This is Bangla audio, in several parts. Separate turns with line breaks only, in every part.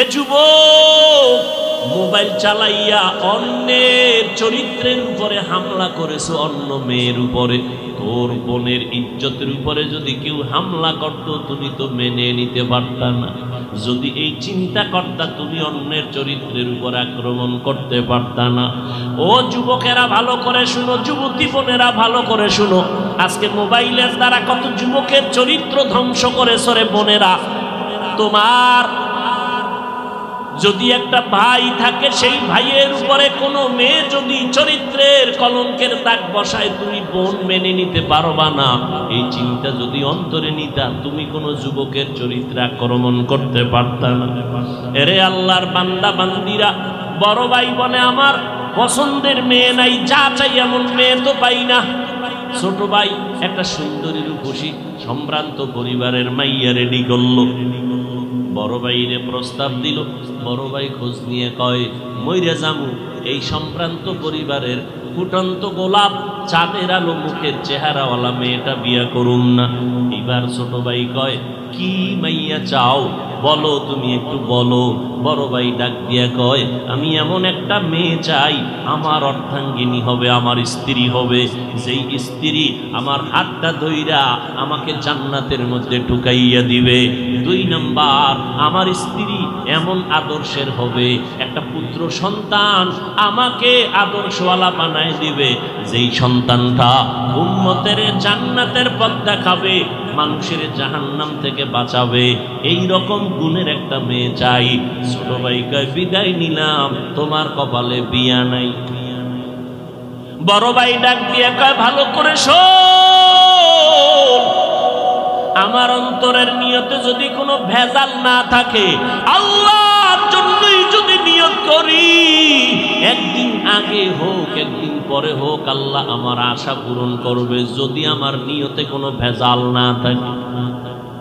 এ যুবক, মোবাইল চালাইয়া অন্যের চরিত্রের উপরে হামলা করেছো, অন্য মেয়ের উপরে। তোর বোনের ইজ্জতের উপরে যদি কেউ হামলা করতো, তুমি তো মেনে নিতে পারতা না। যদি এই চিন্তা করতা, তুমি অন্যের চরিত্রের উপর আক্রমণ করতে পারতা না। ও যুবকেরা ভালো করে শুনো, যুবতী বোনেরা ভালো করে শুনো। আজকে মোবাইলের দ্বারা কত যুবকের চরিত্র ধ্বংস করেছো রে বোনেরা। তোমার যদি একটা ভাই থাকে, সেই ভাইয়ের উপরে কোনো মেয়ে যদি চরিত্রের কলঙ্কের দাগ বসায়, তুমি বোন মেনে নিতে পারবা না। এই চিন্তা যদি অন্তরে নিতা, তুমি কোনো যুবকের চরিত্রে আক্রমণ করতে পারতা না। এরে আল্লাহর বান্দা বান্দিরা, বড় ভাই বলে আমার পছন্দের মেয়ে নাই, যা চাই এমন মেয়ে তো পাই না। ছোট ভাই একটা সুন্দরী রূপসী সম্ভ্রান্ত পরিবারের মাইয়া রেডি করলো, বড় ভাইরে প্রস্তাব দিল। বড় ভাই খোঁজ নিয়ে কয়, মইরা জামু, এই সম্ভ্রান্ত পরিবারের ফুটন্ত গোলাপ চাঁদের আলো মুখের চেহারাওয়ালা মেয়েটা বিয়া করুম না। এবার ছোট ভাই কয়, কি মাইয়া চাও বলো, তুমি একটু বলো। বড় ভাই ডাক দিয়া কয়, আমি এমন একটা মেয়ে চাই, আমার অর্ধাঙ্গিনী হবে, আমার স্ত্রী হবে, যেই স্ত্রী আমার হাতটা ধইরা আমাকে জান্নাতের মধ্যে ঢুকাইয়া দিবে। 2 নাম্বার, আমার স্ত্রী এমন আদর্শের হবে, একটা পুত্র সন্তান আমাকে আদর্শওয়ালা বানায় দিবে, যেই সন্তানটা উম্মতের জান্নাতের পথ দেখাবে, মানুষের জাহান্নাম থেকে বাঁচাবে। এই রকম গুণের একটা মেয়ে চাই। ছোট ভাই কয়, বিদায় নিলাম, তোমার কপালে বিয়া নাই। বড় ভাই ডাক দিয়ে কয়, ভালো করে শোন, আমার অন্তরের নিয়তে যদি কোনো ভেজাল না থাকে, আল্লাহর জন্যই যদি নিয়ত করি, একদিন আগে হোক একদিন পরে হোক, আল্লাহ আমার আশা পূরণ করবে, যদি আমার নিয়তে কোনো ভেজাল না থাকে।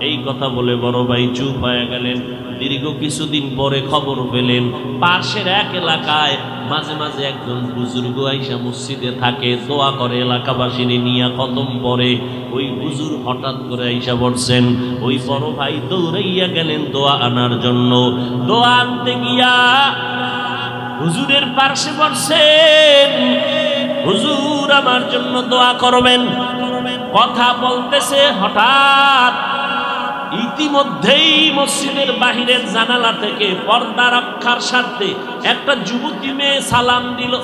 এই কথা বলে বড় ভাই চুপ হয়ে গেলেন। দীর্ঘ কিছুদিন পরে খবর পেলেন, পাশের এক এলাকায় মাঝে মাঝে একজন বুজুর্গ আইসা মসজিদে থাকে, দোয়া করে, এলাকাবাসী নিয়ে খতম পড়ে। ওই হুজুর হঠাৎ করে আইসা বলছেন, ওই বড় ভাই দৌড়াইয়া গেলেন দোয়া আনার জন্য। দোয়া আনতে গিয়া হুজুরের পাশে বসছেন, হুজুর আমার জন্য দোয়া করবেন। কথা বলতেছে, হঠাৎ ইতিমধ্যেই মসজিদের বাহিরের জানালা থেকে পর্দা রক্ষার স্বার্থে একটা যুবতী মেয়ে সালাম দিল।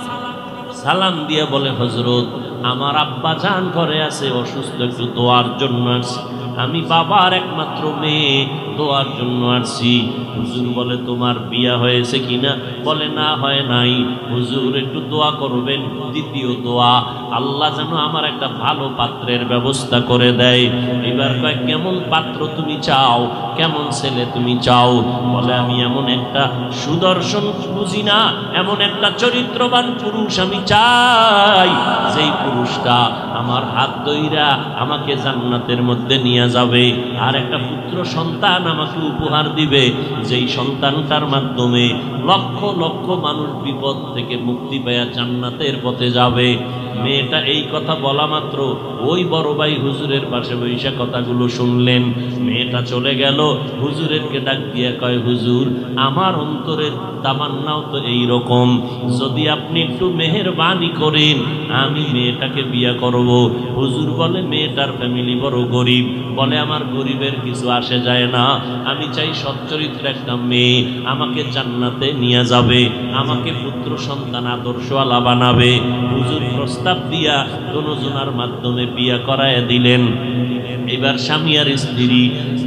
সালাম দিয়ে বলে, হযরত আমার আব্বা জান ঘরে আছে, অসুস্থ, একটু দোয়ার জন্য আসছি। আমি বাবার একমাত্র মেয়ে, দোয়ার জন্য আসছি। হুজুর বলে, তোমার বিয়া হয়েছে কিনা? বলে, না হয় নাই। হুজুর একটু দোয়া করবেন। দ্বিতীয় দোয়া, আল্লাহ যেন আমার একটা ভালো পাত্রের ব্যবস্থা করে দেয়। এবার কয়, কেমন পাত্র তুমি চাও, কেমন ছেলে তুমি চাও? বলে, আমি এমন একটা সুদর্শন, বুঝি না, এমন একটা চরিত্রবান পুরুষ আমি চাই, যেই পুরুষটা আমার হাত ধইরা আমাকে জান্নাতের মধ্যে নিয়ে যাবে, আর একটা পুত্র সন্তান আমাকে উপহার দিবে, যেই সন্তানটার মাধ্যমে লক্ষ লক্ষ মানুষ বিপদ থেকে মুক্তি পেয়ে জান্নাতের পথে যাবে। মেয়েটা এই কথা বলা মাত্র ওই বড় ভাই হুজুরের পাশে বৈশা কথাগুলো শুনলেন। মেয়েটা চলে গেল, হুজুরেরকে ডাক দিয়ে কয়, হুজুর আমার অন্তরের তামান্নাও তো এই রকম, যদি আপনি একটু মেহেরবানি করেন আমি মেয়েটাকে বিয়ে করব। হুজুর বলে, মেয়েটার ফ্যামিলি বড় গরিব। বলে, আমার গরিবের কিছু আসে যায় না, আমি চাই সচ্চরিত্র একটা মেয়ে আমাকে জান্নাতে নিয়ে যাবে, আমাকে পুত্র সন্তান আদর্শওয়ালা বানাবে। হুজুর প্রস্তাব দিয়া দোনোজনার মাধ্যমে বিয়ে করায় দিলেন। এবার স্বামী আর স্ত্রী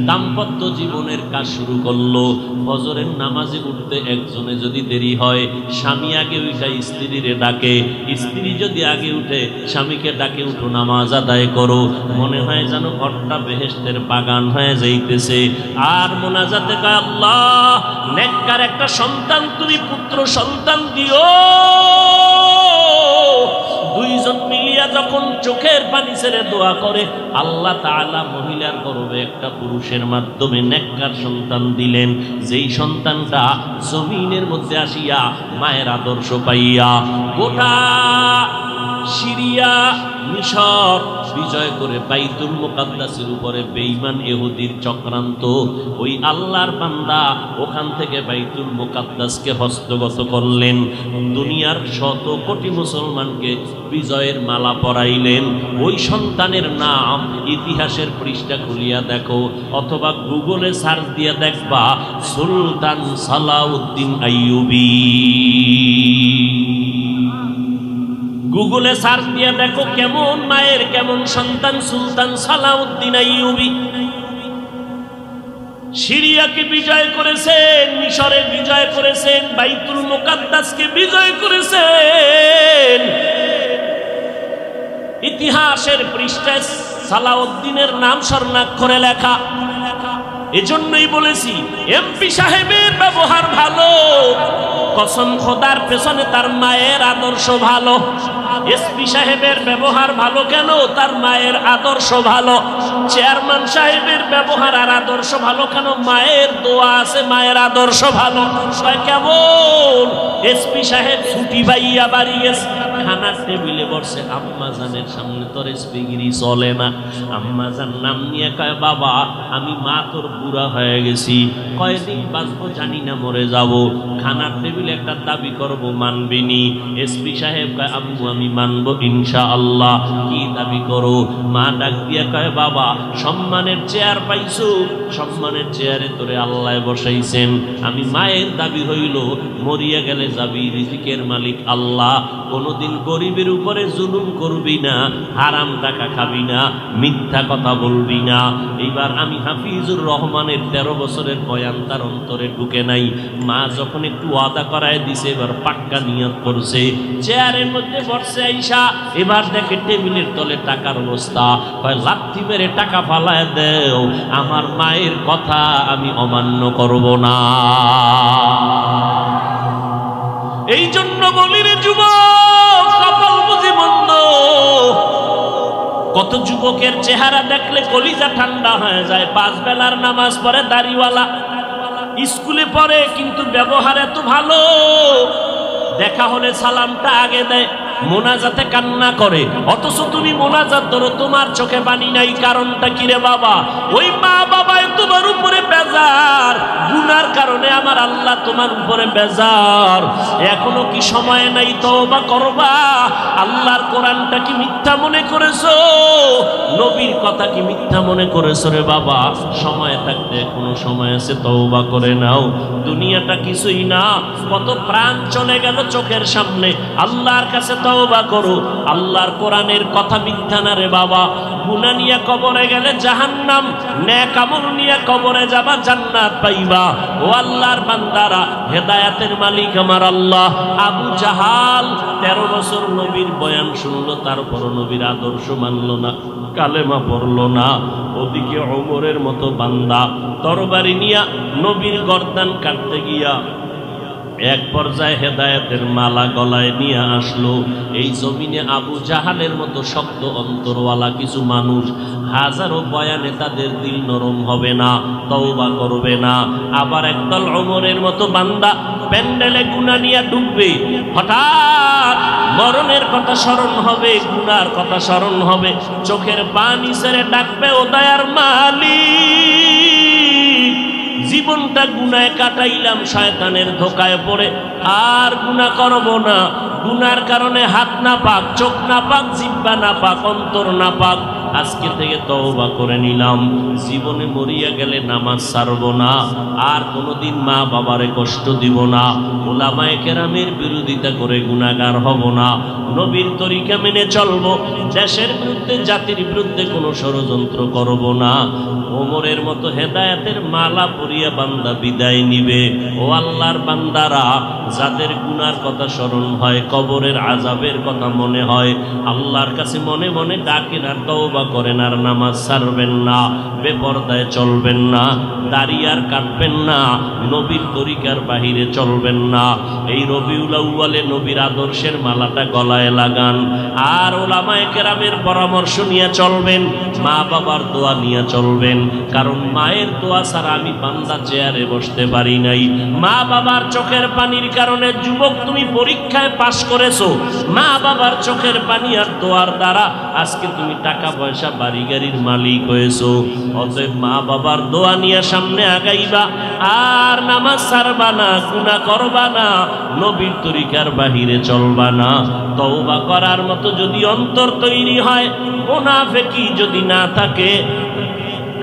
দাম্পত্য জীবনের কাজ শুরু করলো। ফজরের নামাজে উঠতে একজনে যদি দেরি হয়, স্বামী আগে উঠে স্ত্রীরে ডাকে, স্ত্রী যদি আগে উঠে স্বামীকে ডাকে, উঠো নামাজ আদায় করো। মনে হয় যেন ঘরটা বেহেশতের বাগান হয়ে যাইতেছে। আর মোনাজাতে কয়, আল্লাহ নেককার একটা সন্তান তুমি পুত্র সন্তান দিও। দুইজন মিলিয়া যখন চোখের পানি ছেড়ে দোয়া করে, আল্লাহ তাআলা মহিলার গর্ভে একটা পুরুষের মাধ্যমে নেককার সন্তান দিলেন, যেই সন্তানটা জমিনের মধ্যে আসিয়া মায়ের আদর্শ পাইয়া গোটা সিরিয়া মিশর বিজয় করে বাইতুল মুকাদ্দাসের উপরে বেঈমান ইহুদির চক্রান্ত, ওই আল্লাহর বান্দা ওখান থেকে বাইতুল মুকাদ্দাসকে হস্তগত করলেন, দুনিয়ার শত কোটি মুসলমানকে বিজয়ের মালা পরাইলেন। ওই সন্তানের নাম ইতিহাসের পৃষ্ঠা খুলিয়া দেখো, অথবা গুগলে সার্চ দিয়ে দেখবা সুলতান সালাউদ্দিন আইয়ুবী। গুগলে সার্চ দিয়ে দেখো কেমন মায়ের কেমন সন্তান, সুলতান সালাউদ্দিন আইয়ুবী। সিরিয়াকে বিজয় করেছেন, মিশরে বিজয় করেছেন, বাইতুল মুকাদ্দাসকে বিজয় করেছেন। ইতিহাসের পৃষ্ঠায় সালাউদ্দিনের নাম স্বর্ণাক্ষরে লেখা। এজন্যই বলেছি এমপি সাহেবের ব্যবহার ভালো, কসম খোদার পেছনে তার মায়ের আদর্শ ভালো। এসপি সাহেবের ব্যবহার ভালো কেন? তার মায়ের আদর্শ ভালো। চেয়ারম্যান সাহেবের ব্যবহার আর আদর্শ ভালো কেন? মায়ের দোয়া আছে, মায়ের আদর্শ ভালো। কেমন এসপি সাহেব ছুটি পাইয়া বাড়ি গেছে, খানার টেবিলে বসে, আম্মা জানের সামনে তোর এসপিগিরি চলে না। আম্মা জান নাম নিয়ে কয়, বাবা আমি মা তোর বুড়া হয়ে গেছি, কয়দিন বাঁচবো জানি না, মরে যাব। খানার টেবিলে একটা দাবি করবো, মানবিনি? এসপি সাহেব কয়, আম্মু আমি মানবো ইনশাআল্লাহ। কি দাবি করো? মা ডাক দিয়া কয়, বাবা সম্মানের চেয়ার পাইছো, সম্মানের চেয়ারে তোরে আল্লাহ বসাইছেন। আমি মায়ের দাবি হইল, মরিয়া গেলে যাবি, রিজিকের মালিক আল্লাহ। কোনোদিন গরিবের উপরে জুলুম করবি না, হারাম টাকা খাবি না, মিথ্যা কথা বলবি না। এইবার আমি হাফিজুর রহমানের 13 বছরের বয়ান তার অন্তরে ঢুকে নাই। মা যখন একটু ওয়াদা করায় দিছে, এবার পাক্কা নিয়ত করছে, চেয়ারের মধ্যে বসছে আইসা, এবার দেখে টেবিলের তলে টাকার অবস্থা, কয় লাথি মেরে টাকা ফালায় দেও, আমার মায়ের কথা আমি অমান্য করব না। এই জন্য বলি রে যুবক, কপাল বুঝি মন্দ। কত যুবকের চেহারা দেখলে কলিজা ঠান্ডা হয়ে যায়, 5 বেলার নামাজ পড়ে, দাড়িওয়ালা, স্কুলে পড়ে, কিন্তু ব্যবহার এত ভালো, দেখা হলে সালামটা আগে দেয়, মোনাজাতে কান্না করে। অথচ তুমি মোনাজাত ধরো, তোমার চোখে পানি নাই। কারণটা কি রে বাবা? ওই মা বাবায় তোমার উপরে বেজার, গুনার কারণে আমার আল্লাহ তোমার উপরে বেজার। এখনো কি সময় নাই তওবা করবা? আল্লাহর কোরআনটা কি মিথ্যা মনে করেছো? নবীর কথা কি মিথ্যা মনে করেছো রে বাবা? সময় থাকতে এখনো সময় আছে, তওবা করে নাও। দুনিয়াটা কিছুই না, কত প্রাণ চলে গেল চোখের সামনে। আল্লাহর কাছে তওবা করো। আল্লাহর কোরআনের কথা মিথ্যা না রে বাবা। গুনাহ নিয়ে কবরে গেলে জাহান্নাম, নেক আমল নিয়ে কবরে যাবা জান্নাত পাইবা। ও আল্লাহর বান্দারা, হেদায়েতের মালিক আমার আল্লাহ। আবু জাহাল 13 বছর নবীর বয়ান শুনলো, তারপরও নবীর আদর্শ মানলো না, কালেমা পড়লো না। ওদিকে ওমরের মতো বান্দা তরবারি নিয়া নবীর গর্দান কাটতে গিয়া এক পর্যায়ে হেদায়েতের মালা গলায় নিয়ে আসলো। এই জমিনে আবু জাহালের মতো শক্ত অন্তরওয়ালা কিছু মানুষ, হাজারো বয়ানে তাদের দিল নরম হবে না, তওবা করবে না। আবার একদল ওমরের মতো বান্দা প্যান্ডেলে গুনাহ নিয়ে ঢুকবে, হঠাৎ মরণের কথা স্মরণ হবে, গুনার কথা স্মরণ হবে, চোখের পানি ছেড়ে ডাকবে, ও দয়ার মালিক, জীবনটা গুনায় কাটাইলাম, শয়তানের ধোকায় পড়ে আর গুনাহ করব না। গুনার কারণে হাত না পাক, চোখ না পাক, জিহ্বা না পাক, অন্তর না পাক, আজকে থেকে তওবা করে নিলাম। জীবনে মরিয়া গেলে নামাজ ছাড়ব না, আর কোনোদিন মা বাবারে কষ্ট দিব না, উলামায়ে কেরামের বিরোধিতা করে গুনাহগার হব না, নবীর তরিকা মেনে চলব, দেশের বিরুদ্ধে জাতির বিরুদ্ধে কোনো ষড়যন্ত্র করব না। ওমরের মতো হেদায়েতের মালা পরিয়া বান্দা বিদায় নিবে। ও আল্লাহর বান্দারা, যাদের গুনার কথা স্মরণ হয়, কবরের আযাবের কথা মনে হয়, আল্লাহর কাছে মনে মনে ডাকেন আর তওবা করেন, আর নামাজ ছাড়বেন না, বেপরদায় চলবেন না, দাড়ি আর কাটবেন না, নবীর তরিকার বাহিরে চলবেন না। এই রবিউল আউয়ালে নবীর আদর্শের মালাটা গলায় লাগান, আর উলামায়ে কেরামের পরামর্শ নিয়ে চলবেন, মা বাবার দোয়া নিয়ে চলবেন। কারণ মায়ের দোয়া ছাড়া আমি বান্দা ঠান্ডা চেয়ারে বসতে পারি নাই। মা বাবার চোখের পানির কারণে যুবক তুমি পরীক্ষায় পাশ করেছো, মা বাবার চোখের পানি আর দোয়ার দ্বারা আজকে তুমি টাকা পয়সা বাড়ি গাড়ির মালিক হয়েছো। অতএব মা বাবার দোয়া নিয়ে সামনে আগাইবা, আর নামাজ ছাড়বা না, গুনাহ করবা না, নবীর তরিকার বাহিরে চলবা না। তওবা করার মতো যদি অন্তর তৈরি হয়, মুনাফিকি যদি না থাকে,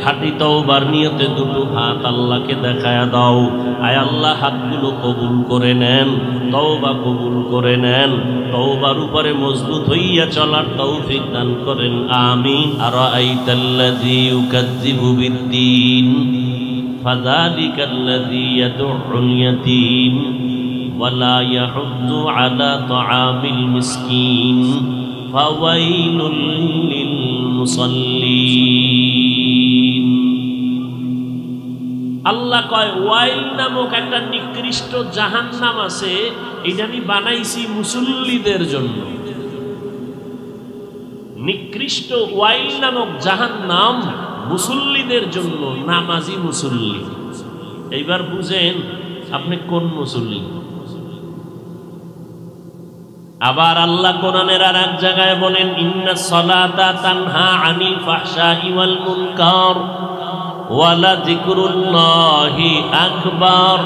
খাঁটি তওবার নিয়তে দুটো হাত আল্লাহকে দেখায়া দাও। আয় আল্লাহ, হাতগুলো কবুল করে নেন, তওবা কবুল করে নেন, তওবার উপরে মজবুত হইয়া চলার তৌফিক দান করেন, আমিন। আরাআইতাল্লাযী ইউকাযযিবু বিদ্দীন ফাযালিকাল্লাযী ইয়াদউল ইয়াতীম ওয়ালা ইয়াহুদ্দু আলা তাআমিল মিসকিন ফাওয়াইলুল লিল মুসাল্লিন। আল্লাহ কয়, ওয়াইল নামক একটা নিকৃষ্ট জাহান্নাম আছে, এটা আমি বানাইছি মুসল্লিদের জন্য। নিকৃষ্ট ওয়াইল নামক জাহান্নাম মুসল্লিদের জন্য, নামাজি মুসল্লি। এইবার বুঝেন আপনি কোন মুসল্লি। আবার আল্লাহ কোরআনের আর এক জায়গায় বলেন, ইন্নাস সালাতা তানহা আনিল ফাহশাই ওয়াল মুনকার ওয়ালা যিকরুল্লাহি আকবার।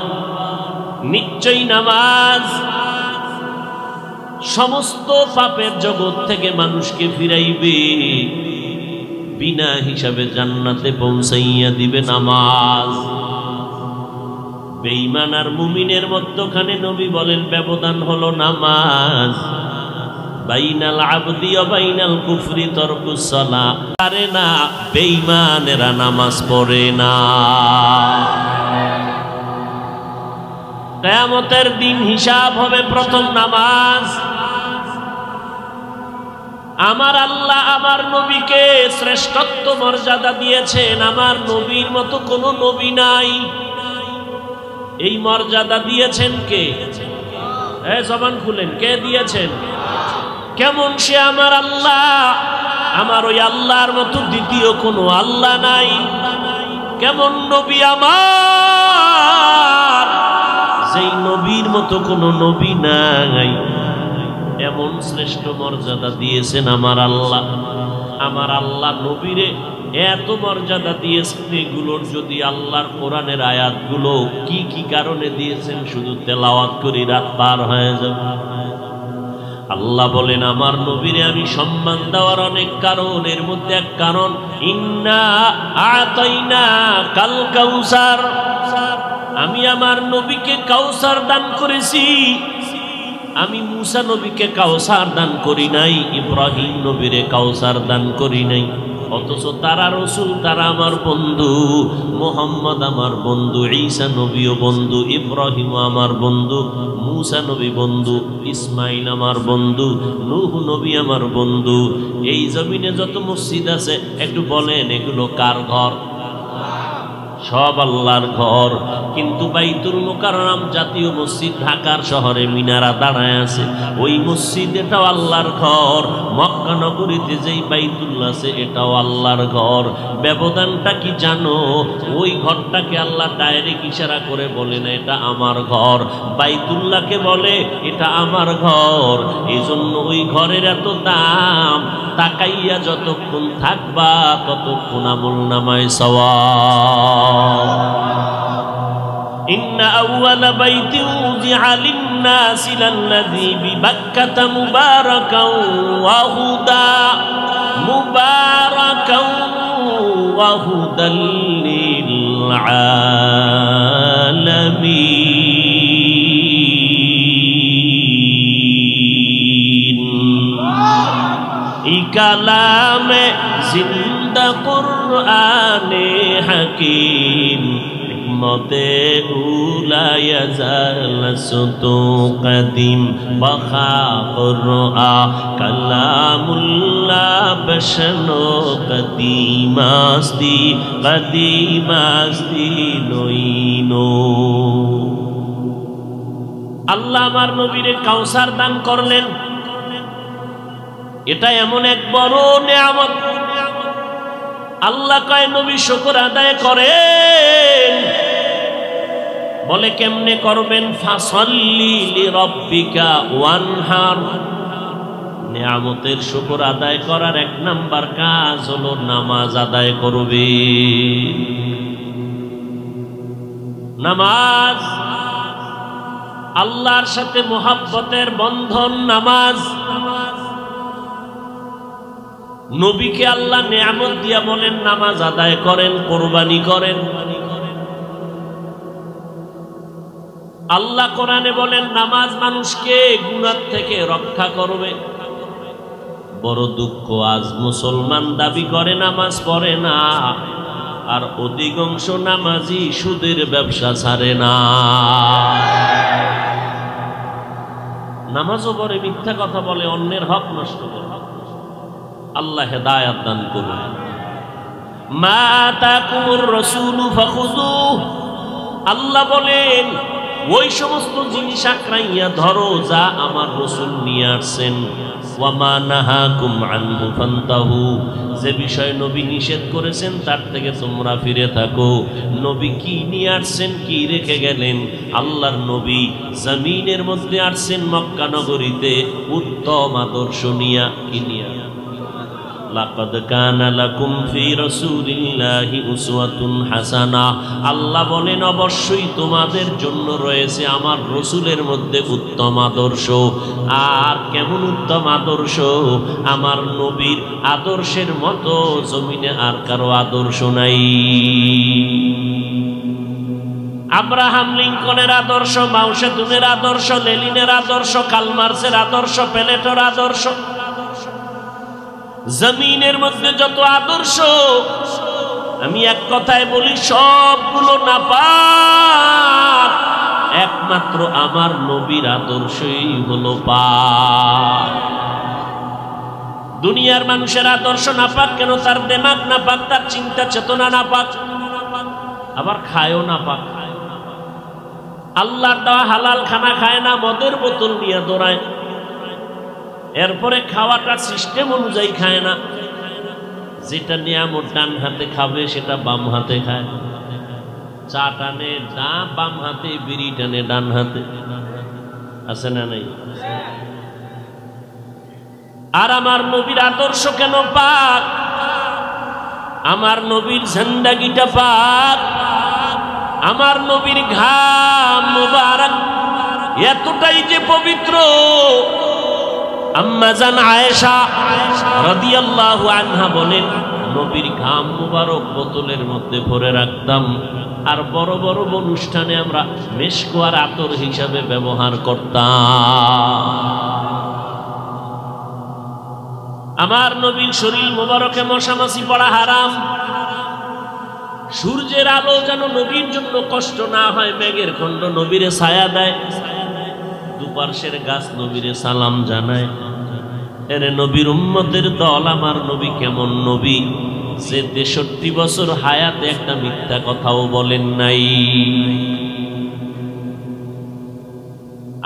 নিশ্চয়ই নামাজ সমস্ত পাপের জগৎ থেকে মানুষকে ফিরাইবে, বিনা হিসাবে জান্নাতে পৌঁছাইয়া দিবে নামাজ। বেঈমান আর মুমিনের মধ্যখানে নবী বলেন ব্যবধান হলো নামাজ। বাইনাল আবদি ওয়া বাইনাল কুফরি তারকুস সালাহ। পারে না, বেঈমানেরা নামাজ পড়ে না। কিয়ামতের দিন হিসাব হবে প্রথম নামাজ। আমার আল্লাহ আমার নবীকে শ্রেষ্ঠত্ব মর্যাদা দিয়েছেন, আমার নবীর মতো কোনো নবী নাই। এই মর্যাদা দিয়েছেন কে? জবান খুলেন, কে দিয়েছেন? কেমন সে আমার আল্লাহ? আমার ওই আল্লাহর মতো দ্বিতীয় কোনো আল্লাহ নাই। কেমন নবী আমার, যেই নবীর মতো কোনো নবী নাই। এমন শ্রেষ্ঠ মর্যাদা দিয়েছেন আমার আল্লাহ। আমার আল্লাহ নবীরে এত মর্যাদা দিয়েছেন, এগুলোর যদি আল্লাহর কোরআনের আয়াতগুলো কি কি কারণে দিয়েছেন শুধু তেলাওয়াত করি রাত পার হয়ে যাবে। আল্লাহ বলেন আমার নবীরে আমি সম্মান দেওয়ার অনেক কারণ, এর মধ্যে এক কারণ, ইন্না আতাইনা কাল কাউসার। আমি আমার নবীকে কাউসার দান করেছি। আমি মুসা নবীকে কাউসার দান করি নাই, ইব্রাহিম নবীরে কাউসার দান করি নাই। অথচ তারা রসুল, তারা আমার বন্ধু। মুহাম্মদ আমার বন্ধু, ঈসা নবীও বন্ধু, ইব্রাহিম আমার বন্ধু, মুসা নবী বন্ধু, ইসমাইল আমার বন্ধু, নূহ নবী আমার বন্ধু। এই জমিনে যত মসজিদ আছে একটু বলেন এগুলো কার ঘর? সব আল্লাহর ঘর। কিন্তু বাইতুল মুকাররম জাতীয় মসজিদ ঢাকার শহরে মিনারা দাঁড়ায় আছে, ওই মসজিদ এটাও আল্লাহর ঘর। মক্কা নগরীতে যেই বাইতুল্লাহ আছে এটাও আল্লাহর ঘর। ব্যবধানটা কি জানো? ওই ঘরটাকে আল্লাহ ডাইরেক্ট ইশারা করে বলে না এটা আমার ঘর, বাইতুল্লাহকে বলে এটা আমার ঘর। এই জন্য ওই ঘরের এত দাম। তাকাইয়া যতক্ষণ থাকবা ততক্ষণ আমল নামায় সওয়াব। ইন্না আউয়ালা বাইতিন উযিআ লিন-নাসি লাল্লাযী বিবাক্কাতা মুবারাকাও ওয়া হুদা, মুবারাকাও ওয়া হুদাল লিল আলামিন। কালামে জিন্দা কুরআনে হাকিম, হিকমতে উলা ইয়াজালসতু কদিম বখা কুরআ কালামুল্লাহ বশনো কদিমাস্তি কদিমাস্তি নইনো। আল্লাহ আমার নবীরে কাউসার দান করলেন। এটা এমন এক বড় নিয়ামত। আল্লাহ কয় নবী শুকর আদায় করেন। বলে কেমনে করবেন? ফাসাল্লি লিরাব্বিকা ওয়ানহার। নিয়ামতের শুকর আদায় করার এক নাম্বার কাজ হলো নামাজ আদায় করবে। নামাজ আল্লাহর সাথে মুহাব্বতের বন্ধন। নামাজ নবীকে আল্লাহ নিয়ামত দিয়া বলেন নামাজ আদায় করেন, কোরবানি করেন। আল্লাহ কোরআনে বলেন নামাজ মানুষকে গুনাহ থেকে রক্ষা করবে। বড় দুঃখ, আজ মুসলমান দাবি করে নামাজ পড়ে না, আর অধিকাংশ নামাজি সুদের ব্যবসা ছাড়ে না। নামাজও পড়ে, মিথ্যা কথা বলে, অন্যের হক নষ্ট করে। আল্লাহ হেদায়েত দান করুন। মা আতাকুমুর রাসূলু ফাখুযুহু। আল্লাহ বলেন ওই সমস্ত জিনিস আঁকড়াইয়া ধরো যা আমার রাসূল নিয়ে আসছেন। ওয়া মা নাহাকুম আনহু ফান্তাহু। যে বিষয় নবী নিষেধ করেছেন তার থেকে তোমরা ফিরে থাকো। নবী কি নিয়ে আসছেন, কি রেখে গেলেন? আল্লাহর নবী জমিনের মধ্যে আসছেন মক্কা নগরীতে উত্তম আদর্শ নিয়া। কি নিয়া? লাকাদ কানা লাকুম ফি রাসূলিল্লাহি উসওয়াতুন হাসানাহ। আল্লাহ বলেন অবশ্যই তোমাদের জন্য রয়েছে আমার রাসূলের মধ্যে উত্তম আদর্শ। আর কেমন উত্তম আদর্শ? আমার নবীর আদর্শের মতো জমিনে আর কারো আদর্শ নাই। আব্রাহাম লিঙ্কনের আদর্শ, মাও সেতুনের আদর্শ, লেনিনের আদর্শ, কালমার্সের আদর্শ, প্লেটোর আদর্শ, জমিনের মধ্যে যত আদর্শ, আমি এক কথায় বলি সবগুলো নাপাক, একমাত্র আমার নবীর আদর্শই হলো পাক। দুনিয়ার মানুষের আদর্শ নাপাক কেন? তার দিমাগ নাপাক, তার চিন্তা চেতনা নাপাক, আবার খায়ও নাপাক। আল্লাহর দেওয়া হালাল খানা খায় না, মদের বোতল নিয়ে দৌড়ায়। এরপরে খাওয়াটা সিস্টেম অনুযায়ী খায় না। যেটা নিয়ামত ডান হাতে খাবে সেটা বাম হাতে খায়। চা টানে বাম হাতে, বিড়ি টানে ডান হাতে। আছে না নাই? আর আমার নবীর আদর্শ কেন পাক? আমার নবীর জিন্দেগিটা পাক। আমার নবীর ঘাম মুবারক এতটাই যে পবিত্র, আম্মা জান আয়েশা রাদিয়াল্লাহু আনহা বলেন নবীর ঘাম মুবারক বোতলের মধ্যে ভরে রাখতাম, আর বড় বড় অনুষ্ঠানে আমরা মেশক আর আতর হিসাবে ব্যবহার করতাম। আমার নবীর শরীর মুবারকে মশামাছি পড়া হারাম। সূর্যের আলো যেন নবীর জন্য কষ্ট না হয়, মেঘের খণ্ড নবীরে ছায়া দেয়, দুপার্শ্বের গাছ নবীরে সালাম জানায়। এরে নবীর উম্মতের দল, আমার নবী কেমন নবী যে 63 বছর হায়াতে একটা মিথ্যা কথাও বলেন নাই।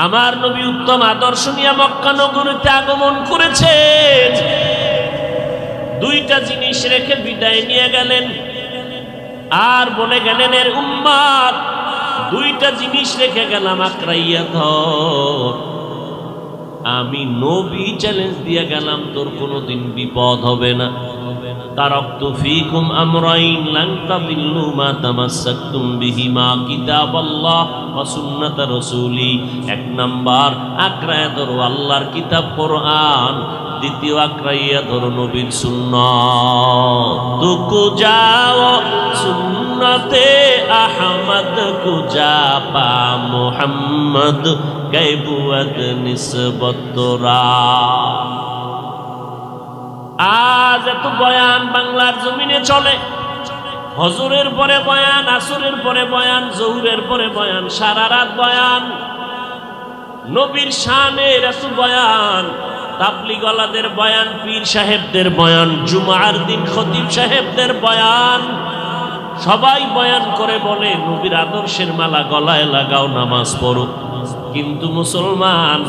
আমার নবী উত্তম আদর্শ নিয়ে মক্কা নগরীতে আগমন করেছেন। দুইটা জিনিস রেখে বিদায় নিয়ে গেলেন, আর বলে গেলেন এর উম্মত দুইটা জিনিস রেখে গেলাম, আঁকড়াইয়া ধর। আমি নবী চ্যালেঞ্জ দিয়ে গেলাম, তোর কোনোদিন বিপদ হবে না। তারাকতু ফীকুম আমরাইন লান তাদিল্লু মা তামাসসাকতুম বিহিমা কিতাবাল্লাহ ওয়া সুন্নাত রাসূলি। এক নাম্বার আঁকড়াইয়া ধরো আল্লাহর কিতাব কোরআন, দ্বিতীয় আঁকড়াইয়া ধরো নবীর সুন্নাত। দুকু যাও সুন্নতে আহমদ কুজা পা মুহাম্মদ গায়বুয়াত নিসবতরা। আজ এত বয়ান বাংলার জমিনে চলে, হজরের পরে বয়ান, আসরের পরে বয়ান, জোহরের পরে বয়ান, সারা রাত বয়ান। নবীর শানের এত বয়ান, তাবলীগওয়ালাদের বয়ান, পীর সাহেবদের বয়ান, জুমার দিন খতিব সাহেবদের বয়ান, সবাই বয়ান করে বলে নবীর আদর্শের মালা গলায় লাগাও, নামাজ পড়ো। কিন্তু মুসলমান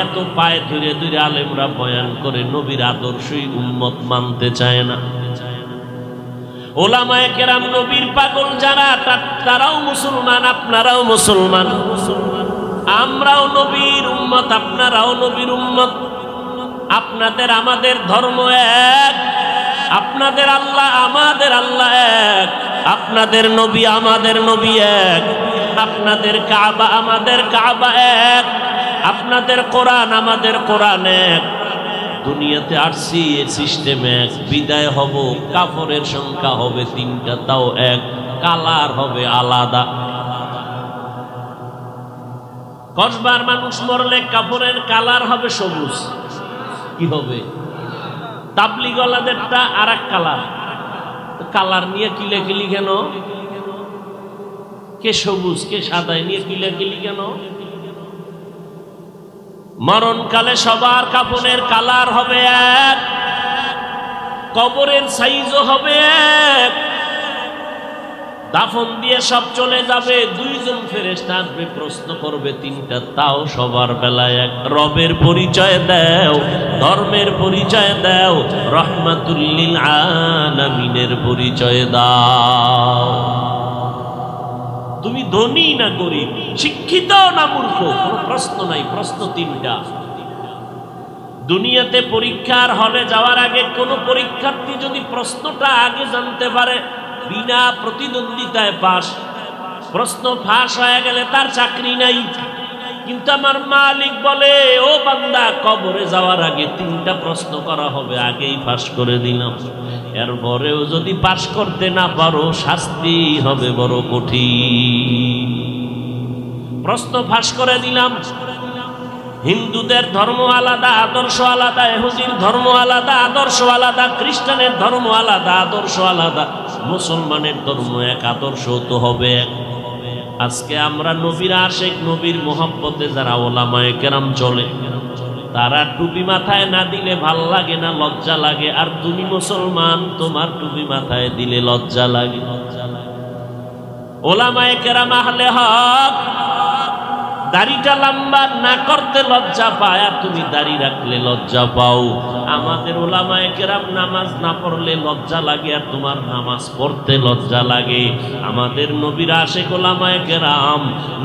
এত পায়ে ধরে ধরে আলেমরা বয়ান করে, নবীর আদর্শই উম্মত মানতে চায় না। ওলামায়ে কেরাম নবীর পাগল যারা তারাও মুসলমান, আপনারাও মুসলমান, আমরাও নবীর উম্মত, আপনারাও নবীর উম্মত। আপনাদের আমাদের ধর্ম এক, আপনাদের আল্লাহ আমাদের আল্লাহ এক, আপনাদের নবী আমাদের নবী এক, আপনাদের কাবা আমাদের কাবা এক, আপনাদের কোরআন আমাদের কোরআন এক। দুনিয়াতে আসছি সিস্টেম এক, বিদায় হব কাফরের সংখ্যা হবে 3টা, তাও এক, কালার হবে আলাদা। কসবার মানুষ মরলে কাপড়ের কালার হবে সবুজ, কি হবে? তাবলিগওয়ালাদেরটা আর এক কালার। কালার নিয়ে কিলাকিলি কেন? কে সবুজ কে সাদায় নিয়ে কিলাকিলি কেন? মরণকালে সবার কাপড়ের কালার হবে এক, কবরের সাইজও হবে এক, দাফন দিয়ে সব চলে যাবে। 2জন ফেরেশতা আসবে, প্রশ্ন করবে 3টা, তাও সবার বেলায় এক। রবের পরিচয় দাও, ধর্মের পরিচয় দাও, রহমাতুল লিল আলামিনের পরিচয় দাও। তুমি ধনী না গরিব, শিক্ষিত না মূর্খ, কোনো প্রশ্ন নাই, প্রশ্ন 3টা। দুনিয়াতে পরীক্ষার হলে যাওয়ার আগে কোন পরীক্ষার্থী যদি প্রশ্নটা আগে জানতে পারে, বিনা প্রতিদ্বন্দ্বিতায় পাস, প্রশ্ন ফাঁস হয়ে গেলে তার চাকরি নাই। কিন্তু আমার মালিক বলে, ও বান্দা, কবরে যাওয়ার আগে 3টা প্রশ্ন করা হবে, আগেই ফাঁস করে দিলাম। এরপরেও যদি পাস করতে না পারো, শাস্তি হবে বড় কঠিন। প্রশ্ন ফাঁস করে দিলাম। হিন্দুদের ধর্ম আলাদা, আদর্শ আলাদা, ইহুদির ধর্ম আলাদা, আদর্শ আলাদা, খ্রিস্টানের ধর্ম আলাদা, আদর্শ আলাদা, মুসলমানের ধর্ম এক, আদর্শ তো হবে এক। আজকে আমরা নবীর আশিক, নবীর মোহাব্বতে যারা ওলামায়ে কেরাম চলে, তারা টুপি মাথায় না দিলে ভাল লাগে না, লজ্জা লাগে। আর তুমি মুসলমান, তোমার টুপি মাথায় দিলে লজ্জা লাগে। ওলামায়ে কেরাম আহলে হক দাড়িটা লম্বা না করতে লজ্জা পায়, আর তুমি দাড়ি রাখলে লজ্জা পাও। আমাদের ওলামায়ে কেরাম নামাজ না পড়লে লজ্জা লাগে, আর তোমার নামাজ পড়তে লজ্জা লাগে। আমাদের নবীর আশিক ওলামায়ে কেরাম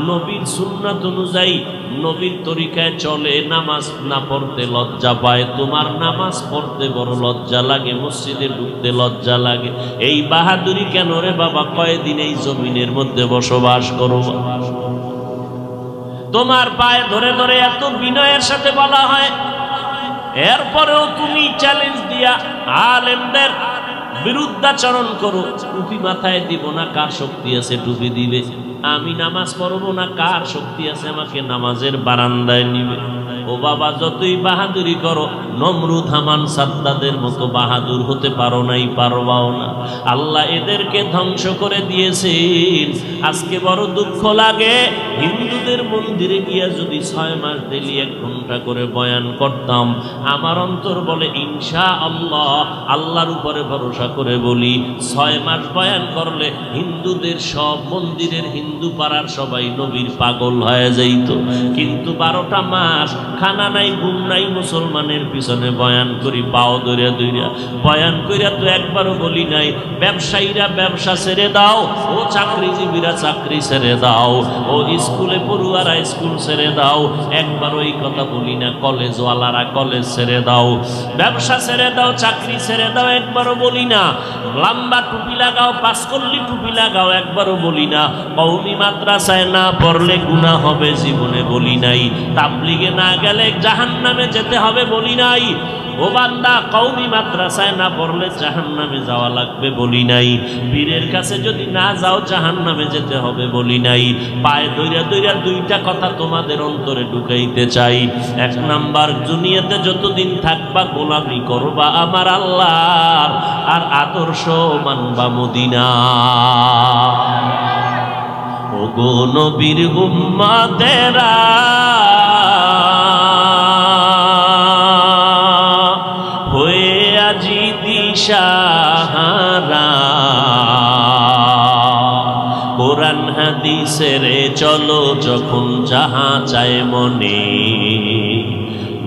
নবীর সুন্নাত অনুযায়ী, নবীর তরিকায় চলে, নামাজ না পড়তে লজ্জা পায়। তোমার নামাজ পড়তে বড় লজ্জা লাগে, মসজিদে ঢুকতে লজ্জা লাগে। এই বাহাদুরি কেন রে বাবা? কয়দিন এই জমিনের মধ্যে বসবাস করো? তোমার পায়ে ধরে ধরে এত বিনয়ের সাথে বলা হয়, এরপরেও তুমি চ্যালেঞ্জ দিয়া আলেমদের বিরুদ্ধাচরণ করো। টুপি মাথায় দিব না, কার শক্তি আছে টুপি দিবে? আমি নামাজ পড়বো না, কার শক্তি আছে আমাকে নামাজের বারান্দায় নিবে? ও বাবা, যতই বাহাদুরি করো, নমরুদ, হামান, সাদ্দাদের মতো বাহাদুর হতে পারো নাই, পারবাও না। আল্লাহ এদেরকে ধ্বংস করে দিয়েছেন। আজকে বড় দুঃখ লাগে, হিন্দুদের মন্দিরে গিয়া যদি 6 মাস ডেলি 1 ঘন্টা করে বয়ান করতাম, আমার অন্তর বলে ইনশাআল্লাহ, আল্লাহর উপরে ভরসা করে বলি, 6 মাস বয়ান করলে হিন্দুদের সব মন্দিরের, হিন্দু পাড়ার সবাই নবীর পাগল হয়ে যাইত। কিন্তু 12টা মাস খানা নাই, ঘুম নাই, মুসলমানের পিছনে বয়ান করি, পাও ধরে ধরে বয়ান কইরা তো একবারও বলি নাই ব্যবসায়ীরা ব্যবসা ছেড়ে দাও, ও চাকরিজীবীরা চাকরি ছেড়ে দাও, ও স্কুলে পড়ুয়ারা স্কুল ছেড়ে দাও, একবার ওই কথা বলি না। কলেজওয়ালারা কলেজ ছেড়ে দাও, ব্যবসা ছেড়ে দাও, চাকরি ছেড়ে দাও, একবারও বলি না। লম্বা টুপি লাগাও, পাঁচকল্লি টুপি লাগাও, একবারও বলি না। কওমি মাদ্রাসায় না পড়লে গুনাহ হবে, জীবনে বলি নাই। তাবলিগে না গেলে জাহান্নামে যেতে হবে, বলি নাই। ও বান্দা, কওমি মাদ্রাসায় না পড়লে জাহান্নামে যাওয়া লাগবে, বলি নাই। পীরের কাছে যদি না যাও জাহান্নামে যেতে হবে, বলি নাই। পায়ে দইরা দইরা 2টা কথা তোমাদের অন্তরে ঢুকাইতে চাই। 1 নাম্বার, দুনিয়াতে যতদিন থাকবা গোলামি করবা আমার আল্লাহ, আর আদর্শ মানবা মদিনা। ও গো নবীর উম্মতেরা, দিশাহারা, কোরআন হাদিসের চলো যখন যাহা চায় মনে,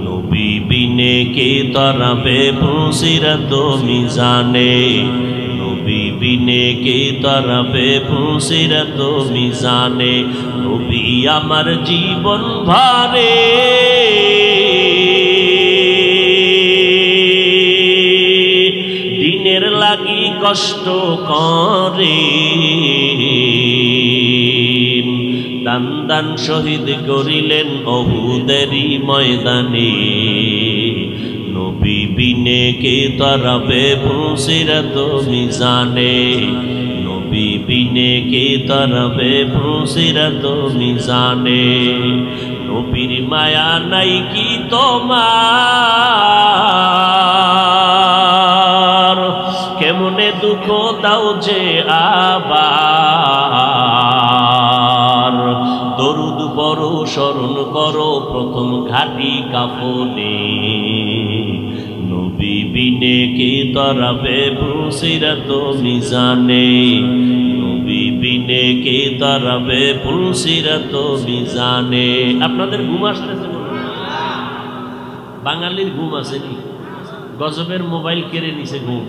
নবী বিনে কে তরাবে পুসিরাত মিজানে, নবী বিনে কে তরফে ফুসিরত মিজানে নবী আমার জীবন ভারে দিনের লাগি কষ্ট করে দান দান শহীদ করিলেন অহুদেরই ময়দানে নবী বিনে কে তরফে ফুসিরত মিজানে নবী বিনে কে তরফে ফুসিরত মিজানে নবীর মায়া নাই কি তোমার কেমনে দুঃখ দাও যে আবার দরুদ পড়ো স্মরণ করো প্রথম ঘাটি কাফনে নবী বিনে কে তরফে ফুসিরত মিজানে নবী বিনে কে তরফে ফুসিরত মিজানে। আপনাদের ঘুম আসতেছে? বাঙালির ঘুম আসেনি, গজবের মোবাইল কেড়ে নিছে ঘুম।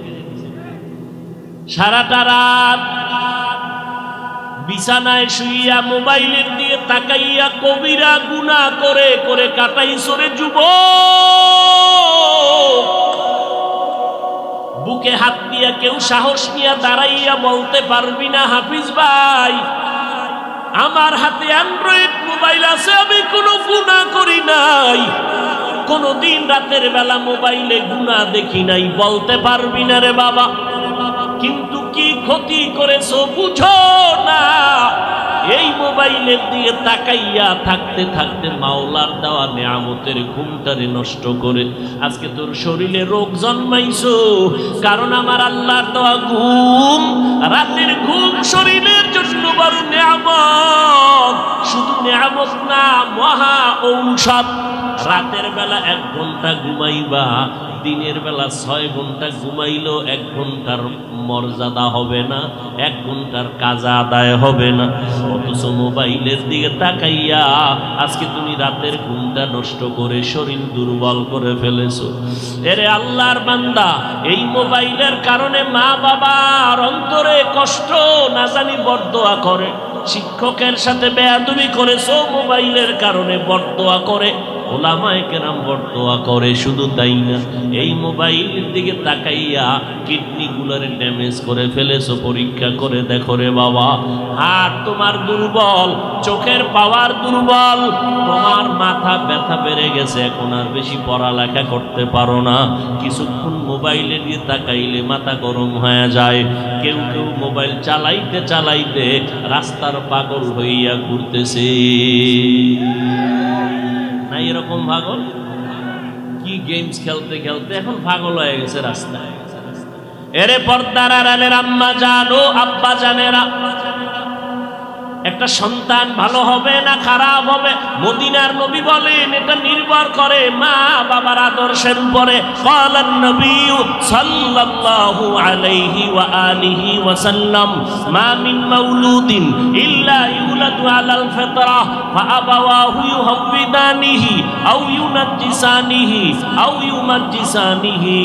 সারাটা রাত বিছানায় শুইয়া মোবাইলের দিয়ে তাকাইয়া কবিরা গুনাহ করে করে কাটাইছরে যুবক। বুকে হাত দিয়া কেউ সাহস নিয়া দাঁড়াইয়া বলতে পারবি না হাফিজ ভাই আমার হাতে অ্যান্ড্রয়েড মোবাইল আছে, আমি কোনো গুনাহ করি নাই, কোনদিন রাতের বেলা মোবাইলে গুনাহ দেখি নাই, বলতে পারবি না রে বাবা। কিন্তু কি ক্ষতি করেছো বুঝো না। এই মোবাইলের দিয়ে তাকাইয়া থাকতে থাকতে মাওলার দেওয়া নেয়ামতের ঘুমটারে নষ্ট করে আজকে তোর শরীরে রোগ জন্মাইছো। কারণ আমার আল্লাহর দেওয়া ঘুম, রাতের ঘুম শরীরের জন্য বড় নেয়ামত। শুধু নেয়ামত না, মহা ঔষধ। রাতের বেলা 1 ঘন্টা ঘুমাইবা, দিনের বেলা 6 ঘন্টা ঘুমাইলেও 1 ঘন্টার মর্যাদা হবে না, 1 ঘন্টার কাজা আদায় হবে না। অথচ মোবাইলের দিকে তাকাইয়া আজকে তুমি রাতের ঘুমটা নষ্ট করে শরীর দুর্বল করে ফেলেছো। এরে আল্লাহর বান্দা, এই মোবাইলের কারণে মা বাবার অন্তরে কষ্ট না জানি বরদোয়া করে। শিক্ষকের সাথে বেয়াদবি করেছো, মোবাইলের কারণে বরদোয়া করে। ওলামায়ে কেরাম বরদোয়া করে। শুধু তাই না, এই মোবাইলের দিকে তাকাইয়া কিডনি গুলোরে ড্যামেজ করে ফেলেছো। পরীক্ষা করে দেখো রে বাবা, হাত তোমার দুর্বল, চোখের পাওয়ার দুর্বল, তোমার মাথা ব্যথা বেড়ে গেছে, এখন আর বেশি পড়ালেখা করতে পারো না। কিছুক্ষণ মোবাইলে দিয়ে তাকাইলে মাথা গরম হয়ে যায়। কেউ কেউ মোবাইল চালাইতে চালাইতে রাস্তার পাগল হইয়া ঘুরতেছে। না এরকম পাগল? কি গেমস খেলতে খেলতে এখন পাগল হয়ে গেছে রাস্তায়। এরে পর্দার আড়ালের আম্মা জানো, আব্বা জানেরা, একটা সন্তান ভালো হবে না খারাপ হবে, মদিনার নবী বলেন এটা নির্ভর করে মা বাবার আদর্শের উপরে। ক্বালান নবী সাল্লাল্লাহু আলাইহি ওয়া আলিহি ওয়া সাল্লাম, মা মিন মাউলুদিন ইল্লা ইউলাদু আলাল ফিতরা ফাআবাওয়াহু ইউহাব্বিদানিহি আও ইউনাজ্জিসানিহি আও ইউমাজ্জিসানিহি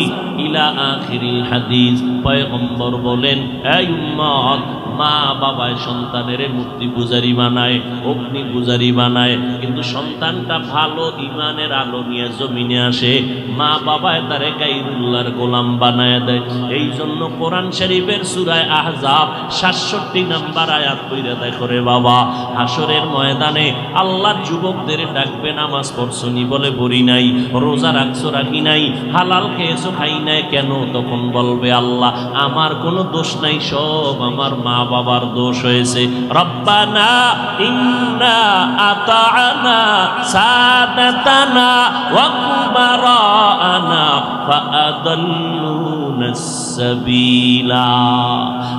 ইলা আখিরিল হাদিস। পয়গম্বর বলেন, এই উম্মত, মা বাবায় সন্তানের মূর্তি পূজারি বানায়, অগ্নি পূজারি বানায়, কিন্তু সন্তানটা ভালো ইমানের আলো নিয়ে জমিনে আসে, মা বাবায় তারে গায়রুল্লাহর গোলাম বানায় দেয়। এই জন্য কোরআন শরীফের সূরা আহজাব 67 নম্বর আয়াত পড়ে দেখো রে বাবা, হাসরের ময়দানে আল্লাহ যুবকদের ডাকবে, নামাজ পড়ছনি বলে পড়ি নাই, রোজা রাখছো রাখি নাই, হালাল খেয়েছো খাই নাই কেন? তখন বলবে আল্লাহ আমার কোনো দোষ নাই, সব আমার মা বাবার দোষ হয়েছে। রব্বানা ইন্না আতা'না সাদাতানা ওয়া কুবারানা ফাআদাল্লুনাস সাবিলা।